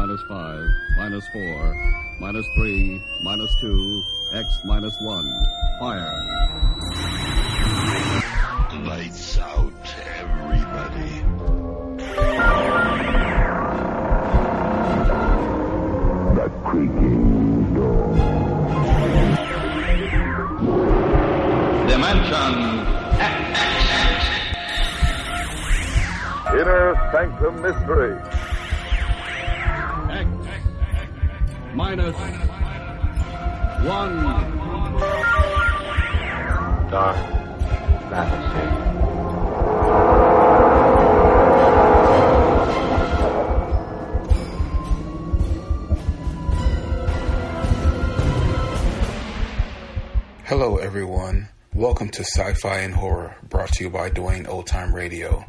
minus 5, minus 4, minus 3, minus 2, X minus 1. Fire. Lights out, everybody. The creaking door. Dimension X. Inner Sanctum Mystery. X minus 1. Dark fantasy. Hello everyone, welcome to Sci-Fi and Horror, brought to you by Dwayne Old Time Radio.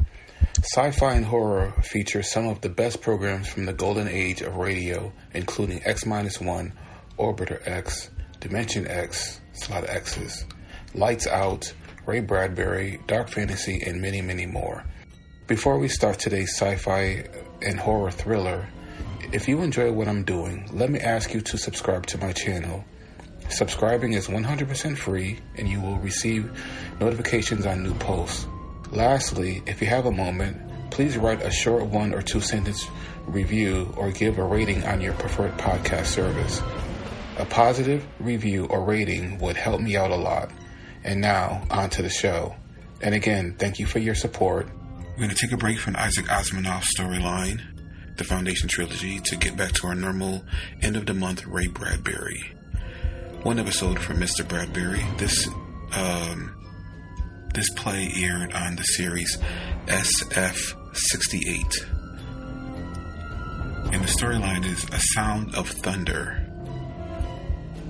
Sci-Fi and Horror features some of the best programs from the golden age of radio, including X-1, Orbiter X, Dimension X, it's a lot of X's, Lights Out, Ray Bradbury, Dark Fantasy, and many, many more. Before we start today's sci-fi and horror thriller, if you enjoy what I'm doing, let me ask you to subscribe to my channel. Subscribing is 100% free, and you will receive notifications on new posts. Lastly, if you have a moment, please write a short 1 or 2 sentence review or give a rating on your preferred podcast service. A positive review or rating would help me out a lot. And now, on to the show. And again, thank you for your support. We're going to take a break from Isaac Asimov's storyline, the Foundation Trilogy, to get back to our normal end-of-the-month Ray Bradbury. One episode from Mr. Bradbury. This play aired on the series SF68. And the storyline is A Sound of Thunder.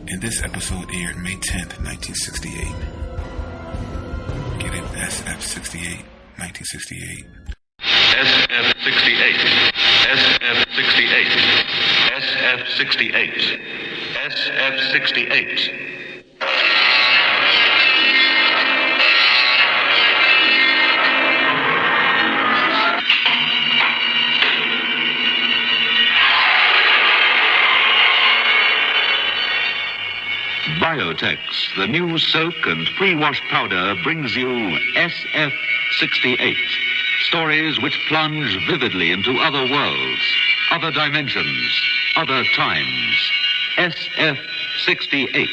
And this episode aired May 10th, 1968. Get it? SF68, 1968. SF68. SF68. SF68. SF68. Biotex, the new soak and pre-wash powder, brings you SF68. Stories which plunge vividly into other worlds, other dimensions, other times. SF68.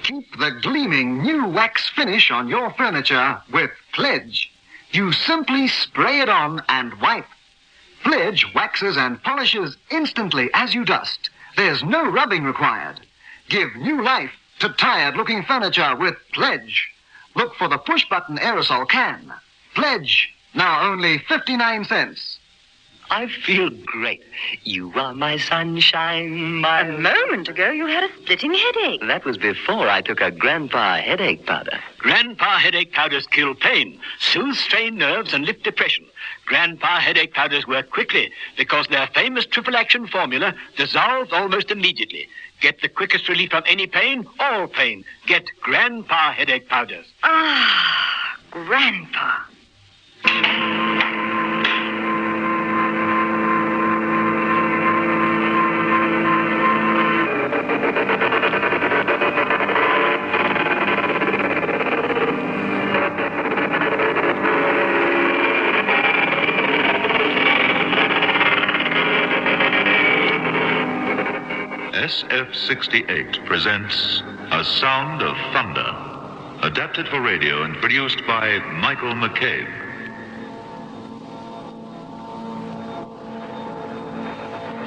Keep the gleaming new wax finish on your furniture with Pledge. You simply spray it on and wipe. Pledge waxes and polishes instantly as you dust. There's no rubbing required. Give new life to tired-looking furniture with Pledge. Look for the push-button aerosol can. Pledge, now only 59 cents. I feel great. You are my sunshine, my... A moment ago, you had a splitting headache. That was before I took a Grandpa headache powder. Grandpa headache powders kill pain, soothe strained nerves, and lift depression. Grandpa headache powders work quickly because their famous triple-action formula dissolves almost immediately. Get the quickest relief from any pain, all pain. Get Grandpa headache powders. Ah, Grandpa. SF68 presents A Sound of Thunder, adapted for radio and produced by Michael McCabe.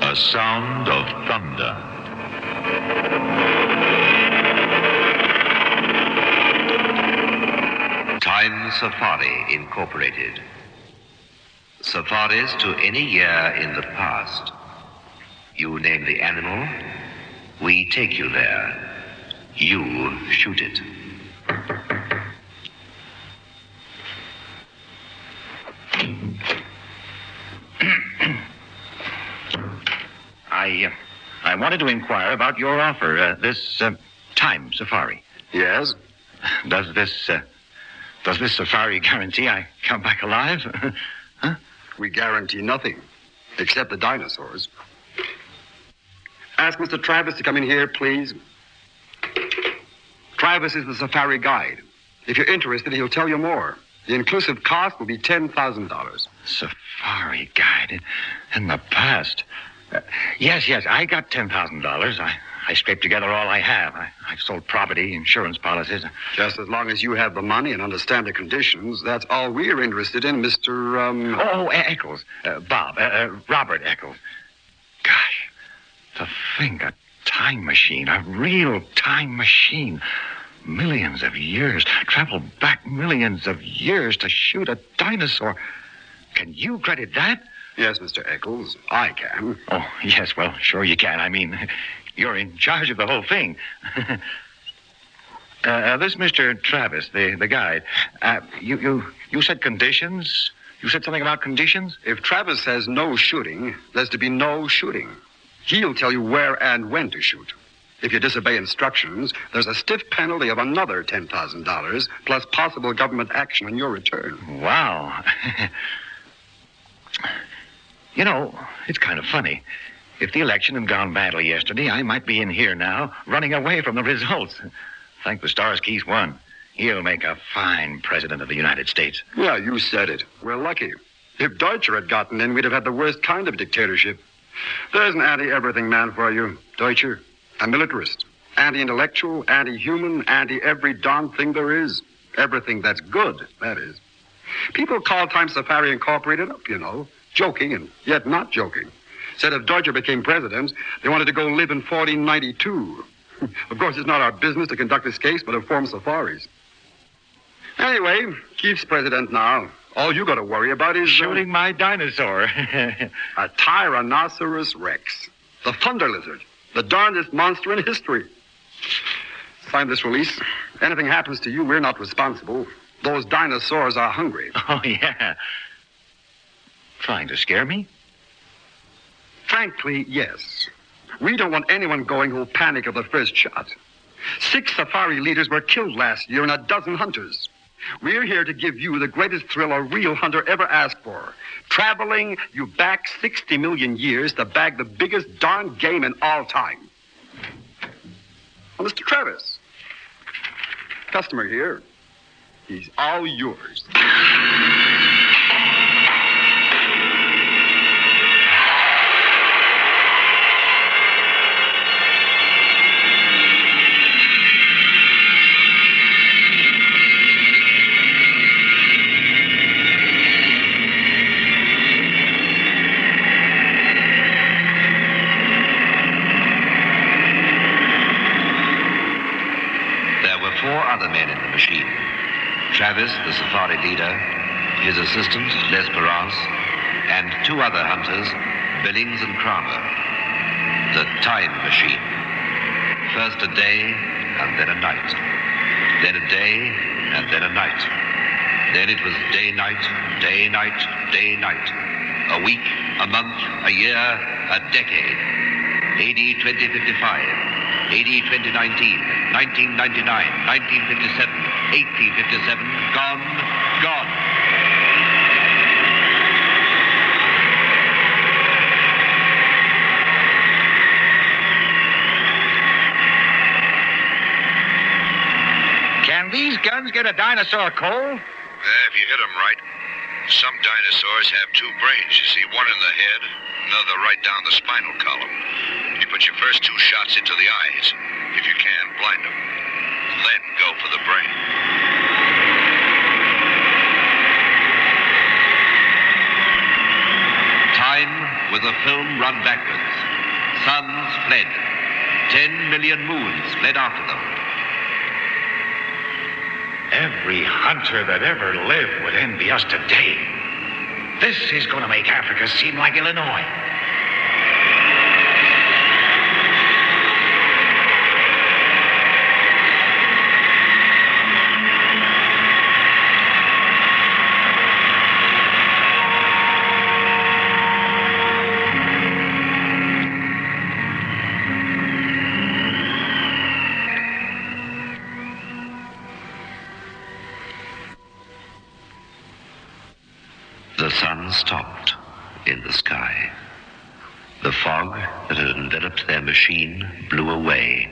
A Sound of Thunder. Time Safari Incorporated. Safaris to any year in the past. You name the animal, we take you there. You shoot it. I wanted to inquire about your offer, this time safari. Yes? Does this safari guarantee I come back alive? Huh? We guarantee nothing, except the dinosaurs. Ask Mr. Travis to come in here, please. Travis is the safari guide. If you're interested, he'll tell you more. The inclusive cost will be $10,000. Safari guide in the past. Yes, I got $10,000. I scraped together all I have. I've sold property, insurance policies. Just as long as you have the money and understand the conditions, that's all we're interested in, Mr. Eckels. Bob. Robert Eckels. Gosh, to think, a time machine, a real time machine. Millions of years, travel back millions of years to shoot a dinosaur. Can you credit that? Yes, Mr. Eckels, I can. Oh, yes, well, sure you can. I mean, you're in charge of the whole thing. This Mr. Travis, the guide, you said conditions? You said something about conditions? If Travis says no shooting, there's to be no shooting. He'll tell you where and when to shoot. If you disobey instructions, there's a stiff penalty of another $10,000, plus possible government action on your return. Wow. You know, it's kind of funny. If the election had gone badly yesterday, I might be in here now, running away from the results. Thank the stars Keith won. He'll make a fine president of the United States. Yeah, you said it. We're lucky. If Deutscher had gotten in, we'd have had the worst kind of dictatorship. There's an anti-everything man for you, Deutscher. A militarist. Anti-intellectual, anti-human, anti-every darn thing there is. Everything that's good, that is. People call Time Safari Incorporated up, you know, joking and yet not joking. Said if Deutscher became president, they wanted to go live in 1492. Of course, it's not our business to conduct this case, but inform safaris. Anyway, Keith's president now. All you got to worry about is... shooting my dinosaur. A Tyrannosaurus Rex. The thunder lizard. The darndest monster in history. Sign this release. Anything happens to you, we're not responsible. Those dinosaurs are hungry. Oh, yeah. Trying to scare me? Frankly, yes. We don't want anyone going who'll panic at the first shot. 6 safari leaders were killed last year and a dozen hunters. We're here to give you the greatest thrill a real hunter ever asked for. Traveling you back 60 million years to bag the biggest darn game in all time. Well, Mr. Travis. Customer here. He's all yours. Other men in the machine. Travis, the safari leader, his assistant, Lesperance, and 2 other hunters, Billings and Kramer. The time machine. First a day, and then a night. Then a day, and then a night. Then it was day, night, day, night, day, night. A week, a month, a year, a decade. AD 2055. AD 2019, 1999, 1957, 1857, gone. Can these guns get a dinosaur cold? If you hit them right. Some dinosaurs have 2 brains, you see, one in the head, another right down the spinal column. You put your first 2 shots into the eyes. If you can, blind them. Then go for the brain. Time with a film run backwards. Suns fled. 10 million moons fled after them. Every hunter that ever lived would envy us today. This is going to make Africa seem like Illinois. The sun stopped in the sky. The fog that had enveloped their machine blew away,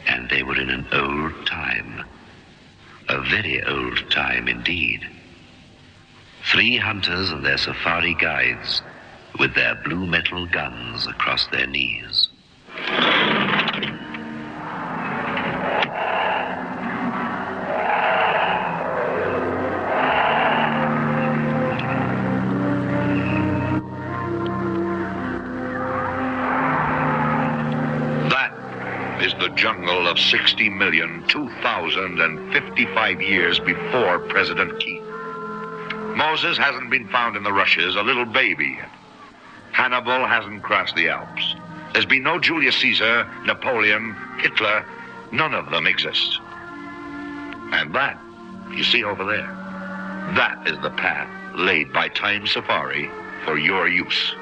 and they were in an old time. A very old time indeed. 3 hunters and their safari guides with their blue metal guns across their knees. The jungle of 60,002,055 years before President Keith. Moses hasn't been found in the rushes, a little baby yet. Hannibal hasn't crossed the Alps. There's been no Julius Caesar, Napoleon, Hitler. None of them exist. And that, you see over there, that is the path laid by Time Safari for your use.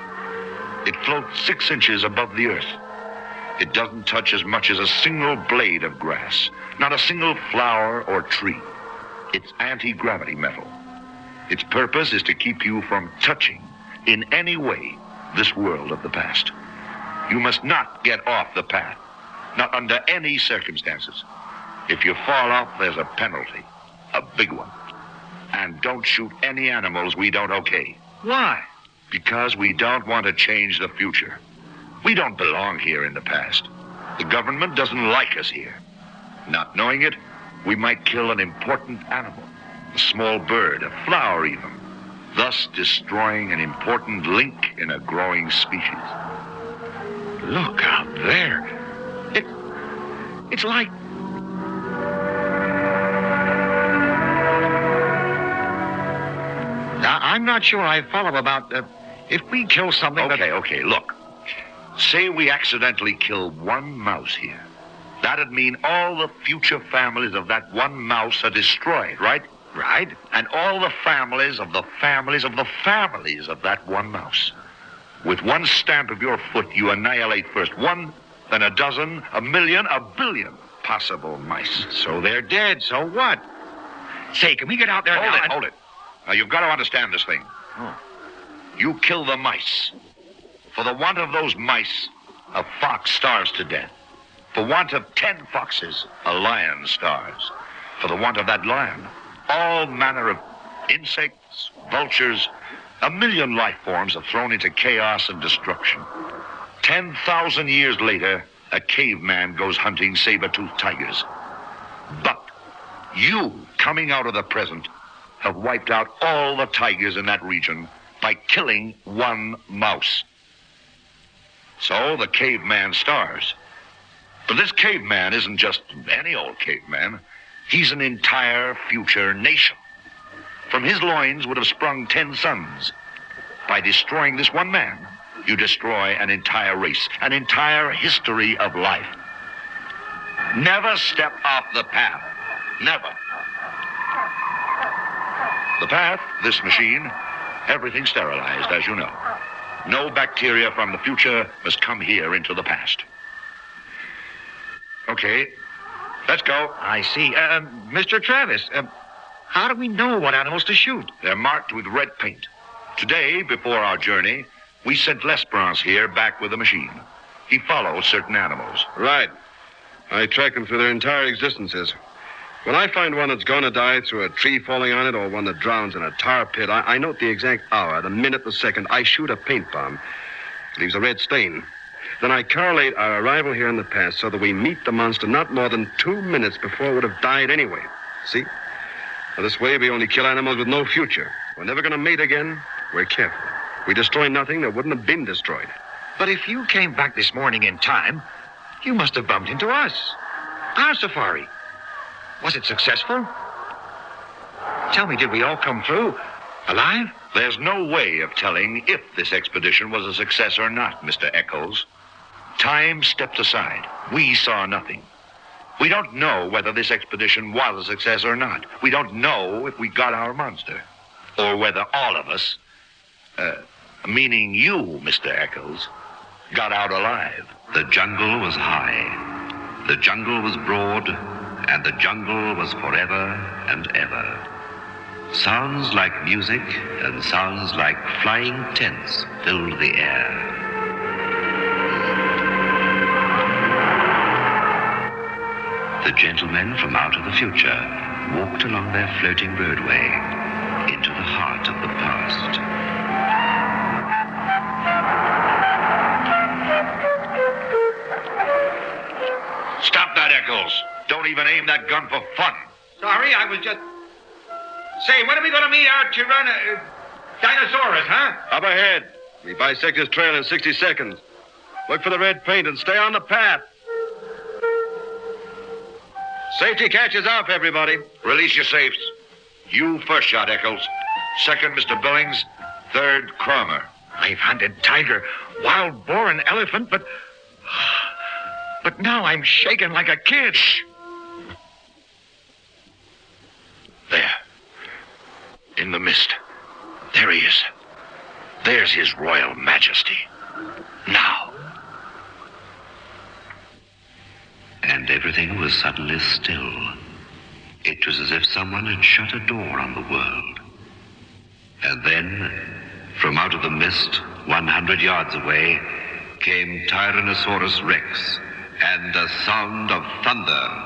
It floats 6 inches above the earth. It doesn't touch as much as a single blade of grass, not a single flower or tree. It's anti-gravity metal. Its purpose is to keep you from touching, in any way, this world of the past. You must not get off the path, not under any circumstances. If you fall off, there's a penalty, a big one. And don't shoot any animals we don't okay. Why? Because we don't want to change the future. We don't belong here in the past. The government doesn't like us here. Not knowing it, we might kill an important animal, a small bird, a flower even, thus destroying an important link in a growing species. Look out there. It's like... Now, I'm not sure I follow about if we kill something Okay, look. Say we accidentally kill one mouse here. That'd mean all the future families of that one mouse are destroyed, right? Right. And all the families of the families of the families of that one mouse. With one stamp of your foot, you annihilate first one, then a dozen, a million, a billion possible mice. So they're dead, so what? Say, can we get out there now? Hold it. Now, you've got to understand this thing. Oh. You kill the mice. For the want of those mice, a fox starves to death. For want of 10 foxes, a lion starves. For the want of that lion, all manner of insects, vultures, 1,000,000 life forms are thrown into chaos and destruction. 10,000 years later, a caveman goes hunting saber-toothed tigers. But you, coming out of the present, have wiped out all the tigers in that region by killing one mouse. So the caveman starves. But this caveman isn't just any old caveman. He's an entire future nation. From his loins would have sprung 10 sons. By destroying this one man, you destroy an entire race, an entire history of life. Never step off the path. Never. The path, this machine, everything sterilized, as you know. No bacteria from the future must come here into the past. Okay, let's go. I see. Mr. Travis, how do we know what animals to shoot? They're marked with red paint. Today, before our journey, we sent L'Esperance here back with the machine. He follows certain animals. Right. I track them through their entire existences. When I find one that's going to die through a tree falling on it or one that drowns in a tar pit, I note the exact hour, the minute, the second. I shoot a paint bomb. It leaves a red stain. Then I correlate our arrival here in the past so that we meet the monster not more than 2 minutes before it would have died anyway. See? Now, this way, we only kill animals with no future. We're never going to mate again. We're careful. We destroy nothing that wouldn't have been destroyed. But if you came back this morning in time, you must have bumped into us. Our safari. Was it successful? Tell me, did we all come through alive? There's no way of telling if this expedition was a success or not, Mr. Eckels. Time stepped aside. We saw nothing. We don't know whether this expedition was a success or not. We don't know if we got our monster. Or whether all of us, meaning you, Mr. Eckels, got out alive. The jungle was high. The jungle was broad. And the jungle was forever and ever. Sounds like music and sounds like flying tents filled the air. The gentlemen from out of the future walked along their floating roadway into the heart of the past. Stop that, Eckels. Don't even aim that gun for fun. Sorry, I was just... Say, when are we going to meet our Dinosaurus, huh? Up ahead. We bisect his trail in 60 seconds. Look for the red paint and stay on the path. Safety catches up, everybody. Release your safes. You first shot, Eckels. Second, Mr. Billings. Third, Cromer. Knife-handed tiger, wild boar, and elephant, but now I'm shaken like a kid. Shh. There. In the mist. There he is. There's his royal majesty. Now. And everything was suddenly still. It was as if someone had shut a door on the world. And then, from out of the mist, 100 yards away, came Tyrannosaurus Rex, and a sound of thunder.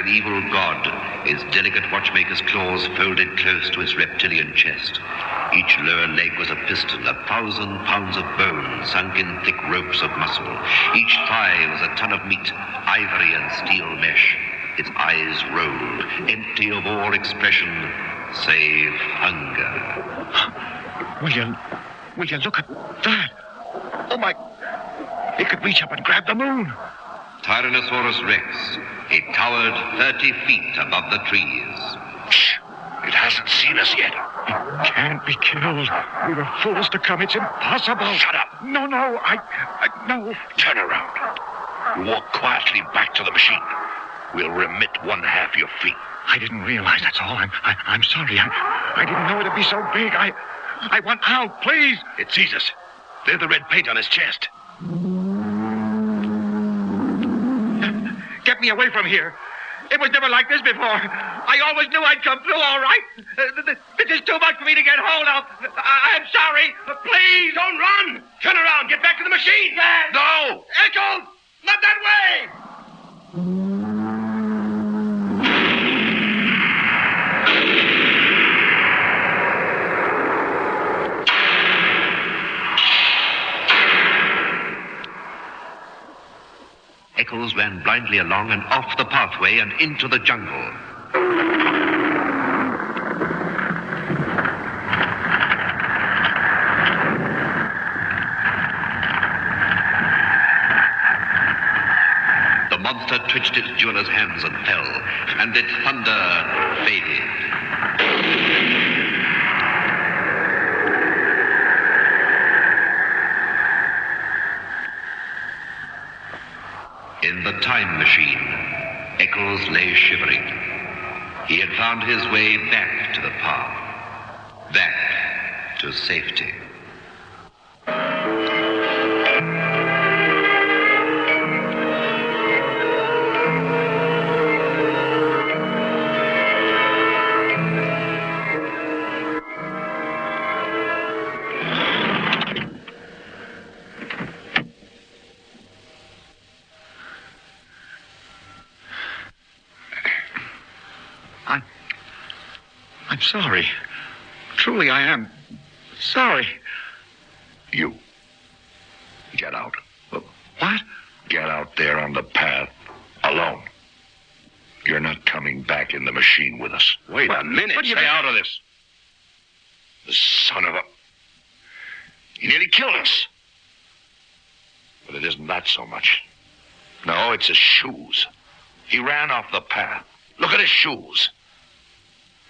Evil god, his delicate watchmaker's claws folded close to his reptilian chest. Each lower leg was a piston, 1,000 pounds of bone sunk in thick ropes of muscle. Each thigh was a ton of meat, ivory and steel mesh. Its eyes rolled, empty of all expression save hunger. Will you look at that? Oh, my... It could reach up and grab the moon. Tyrannosaurus Rex. It towered 30 feet above the trees. Shh! It hasn't seen us yet. It can't be killed. We were fools to come. It's impossible. Shut up. No, no. Turn around. You walk quietly back to the machine. We'll remit 1/2 your fee. I didn't realize, that's all. I'm sorry. I didn't know it'd be so big. I want out, please. It sees us. There's the red paint on his chest. Get me away from here. It was never like this before. I always knew I'd come through all right. This is too much for me to get hold of. I'm sorry. Please, don't run. Turn around. Get back to the machine. No! Eckels! Not that way! Eckels ran blindly along and off the pathway and into the jungle. The monster twitched its jeweler's hands and fell, and its thunder faded. In the time machine, Eckels lay shivering. He had found his way back to the path, back to safety. I'm sorry. Truly, I am sorry. You. Get out. What? Get out there on the path. Alone. You're not coming back in the machine with us. Wait a minute. Stay out of this. The son of a... He nearly killed us. But it isn't that so much. No, it's his shoes. He ran off the path. Look at his shoes.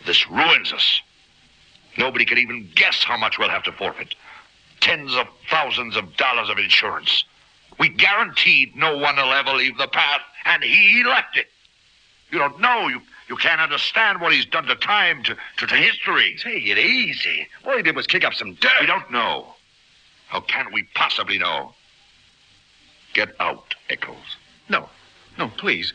This ruins us. Nobody can even guess how much we'll have to forfeit. Tens of thousands of dollars of insurance. We guaranteed no one will ever leave the path, and he left it. You don't know. You can't understand what he's done to time, to history. Take it easy. All he did was kick up some dirt. We don't know. How can we possibly know? Get out, Eckels. No, please.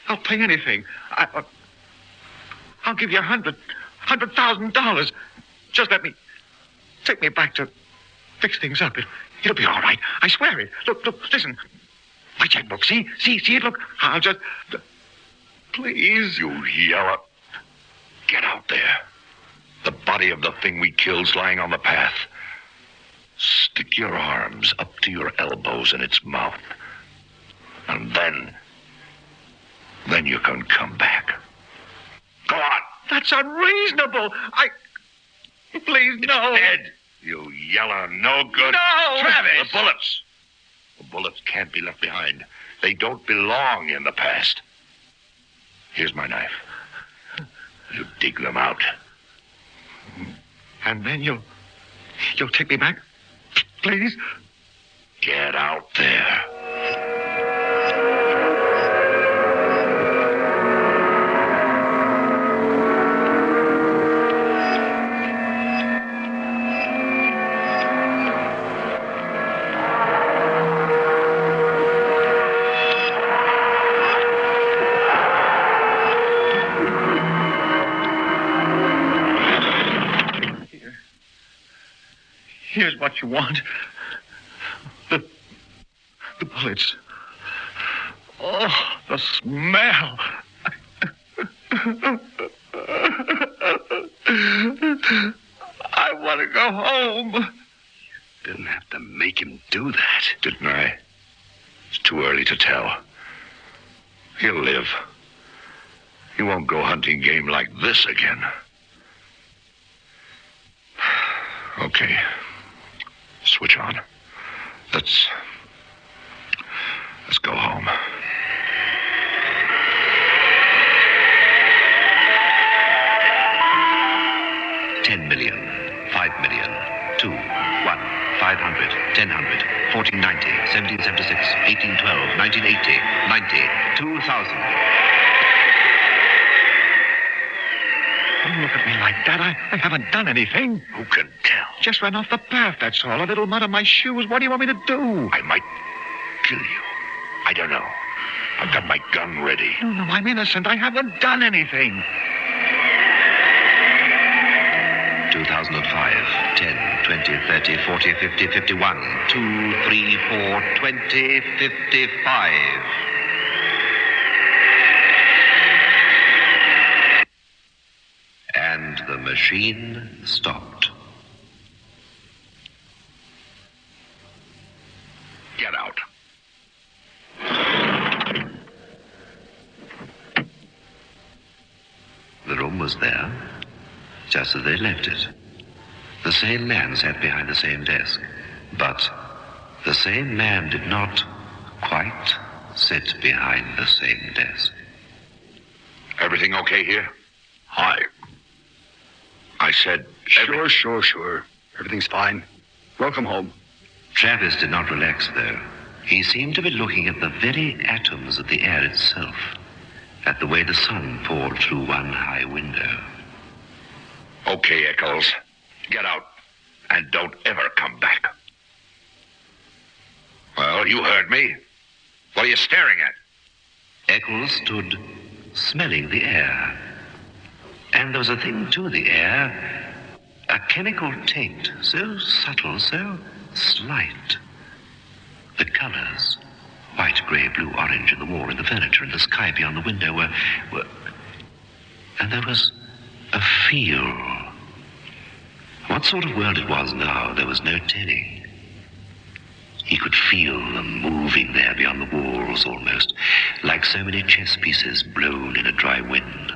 I'll pay anything. I'll give you $100,000. Just take me back to fix things up. It'll be all right. I swear it. Look, listen. My checkbook. See it? Look, I'll just... Please. You yeller. Get out there. The body of the thing we killed's lying on the path. Stick your arms up to your elbows in its mouth. And then you can come back. Go on. That's unreasonable. Please, no. It's dead. You yeller, no good. No! Travis! The bullets can't be left behind. They don't belong in the past. Here's my knife. You dig them out. And then you'll take me back? Please? Get out there. Here's what you want. The bullets. Oh, the smell. I want to go home. Didn't have to make him do that, didn't I? It's too early to tell. He'll live. He won't go hunting game like this again. Okay. Switch on. Let's go home. $10 million, $5 million, 2, 1, 500, 1000, 1490, 1776, 1812, 1980, 90, 2000. Don't look at me like that. I haven't done anything. Who can tell? Just ran off the path, that's all. A little mud on my shoes. What do you want me to do? I might kill you. I don't know. I've got my gun ready. No, I'm innocent. I haven't done anything. 2005, 10, 20, 30, 40, 50, 51, 2, 3, 4, 20, 55. And the machine stopped. Get out. The room was there, just as they left it. The same man sat behind the same desk, but the same man did not quite sit behind the same desk. Everything okay here? I said... Sure. Everything's fine. Welcome home. Travis did not relax, though. He seemed to be looking at the very atoms of the air itself, at the way the sun poured through one high window. Okay, Eckels. Get out. And don't ever come back. Well, you heard me. What are you staring at? Eckels stood smelling the air. And there was a thing to the air, a chemical taint, so subtle, so slight. The colors, white, gray, blue, orange, in the wall, in the furniture, in the sky beyond the window were... And there was a feel. What sort of world it was now, there was no telling. He could feel them moving there beyond the walls almost, like so many chess pieces blown in a dry wind.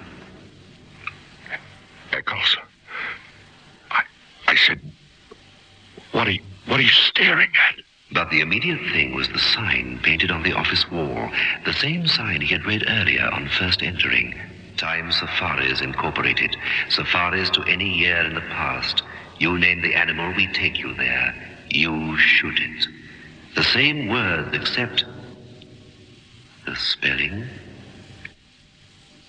Eckels, I said, what are you staring at? But the immediate thing was the sign painted on the office wall, the same sign he had read earlier on first entering. Time Safaris Incorporated. Safaris to any year in the past. You name the animal, we take you there. You shoot it. The same word, except the spelling.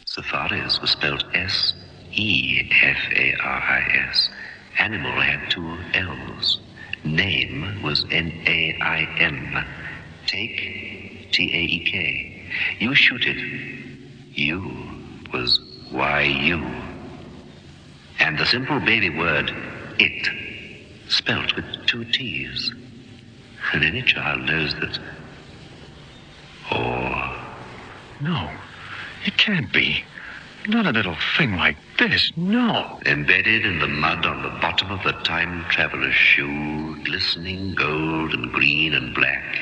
Safaris was spelled S-E-F-A-R-I-S. Animal had 2 L's. Name was N-A-I-M. Take, T-A-E-K. You shoot it. You was Y-U. And the simple baby word, it, spelt with 2 T's. And any child knows that. Or. No, it can't be. Not a little thing like this, no. Embedded in the mud on the bottom of the time traveler's shoe, glistening gold and green and black,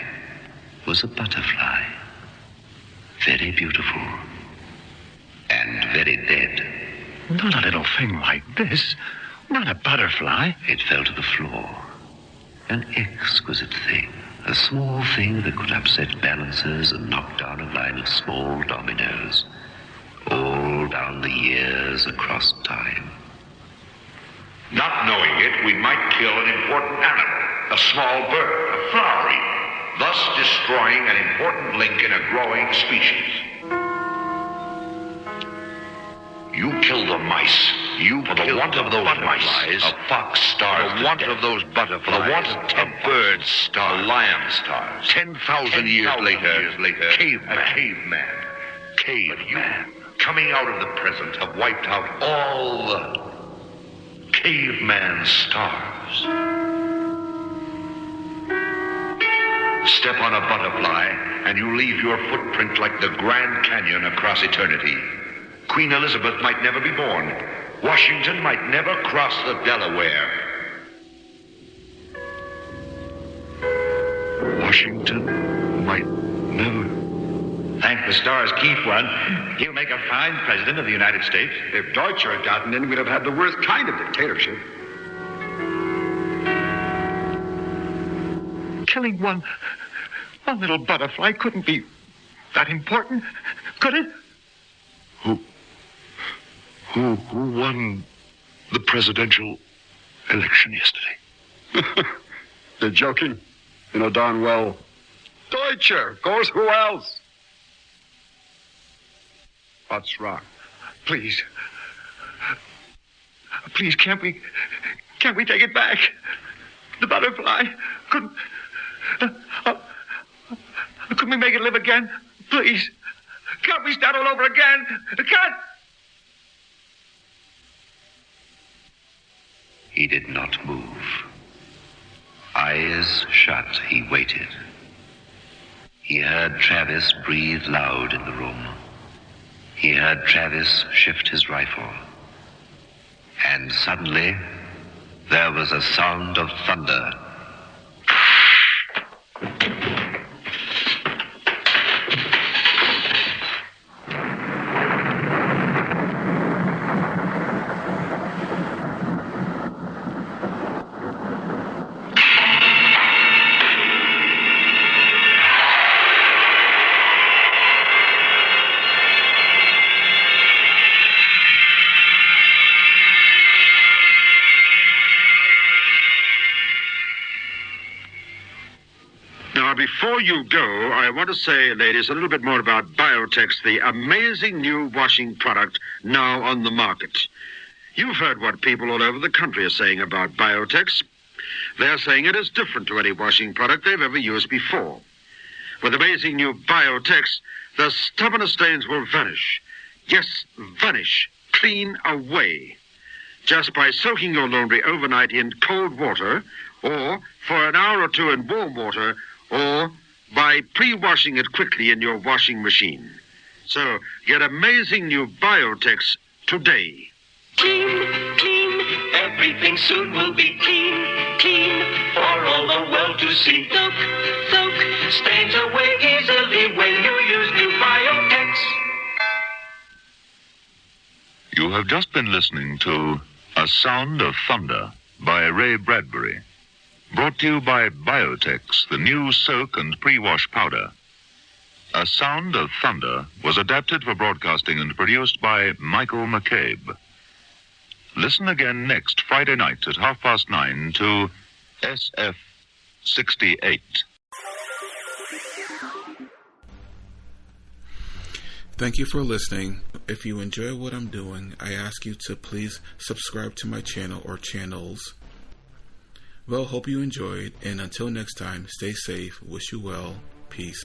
was a butterfly. Very beautiful. And very dead. Not a little thing like this. Not a butterfly. It fell to the floor. An exquisite thing. A small thing that could upset balances and knock down a line of small dominoes. All down the years across time. Not knowing it, we might kill an important animal, a small bird, a flower even, thus destroying an important link in a growing species. You kill the mice. You for the want of those butterflies, a fox starves. For the want of those butterflies, for the want of a bird starves, a lion starves. 10,000 years later, caveman. Coming out of the present, have wiped out all the caveman stars. Step on a butterfly, and you leave your footprint like the Grand Canyon across eternity. Queen Elizabeth might never be born. Washington might never cross the Delaware. Washington might never. Thank the stars keep one. He'll make a fine president of the United States. If Deutscher had gotten in, we'd have had the worst kind of dictatorship. Killing one little butterfly couldn't be that important, could it? Who won the presidential election yesterday? You're joking? You know darn well. Deutscher, of course, who else? What's wrong? Please, can't we take it back? The butterfly, couldn't we make it live again? Please, can't we start all over again? Can't. He did not move. Eyes shut, he waited. He heard Travis breathe loud in the room. He heard Travis shift his rifle. And suddenly, there was a sound of thunder. Before you go, I want to say, ladies, a little bit more about Biotex, the amazing new washing product now on the market. You've heard what people all over the country are saying about Biotex. They're saying it is different to any washing product they've ever used before. With amazing new Biotex, the stubbornest stains will vanish. Yes, vanish. Clean away. Just by soaking your laundry overnight in cold water, or for an hour or two in warm water, or by pre-washing it quickly in your washing machine. So, get amazing new Biotex today. Clean, clean, everything soon will be clean, clean, for all the world to see. Soak, soak, stains away easily when you use new Biotex. You have just been listening to A Sound of Thunder by Ray Bradbury. Brought to you by Biotex, the new soak and pre-wash powder. A Sound of Thunder was adapted for broadcasting and produced by Michael McCabe. Listen again next Friday night at 9:30 to SF68. Thank you for listening. If you enjoy what I'm doing, I ask you to please subscribe to my channel or channels. Well, hope you enjoyed, and until next time, stay safe, wish you well, peace.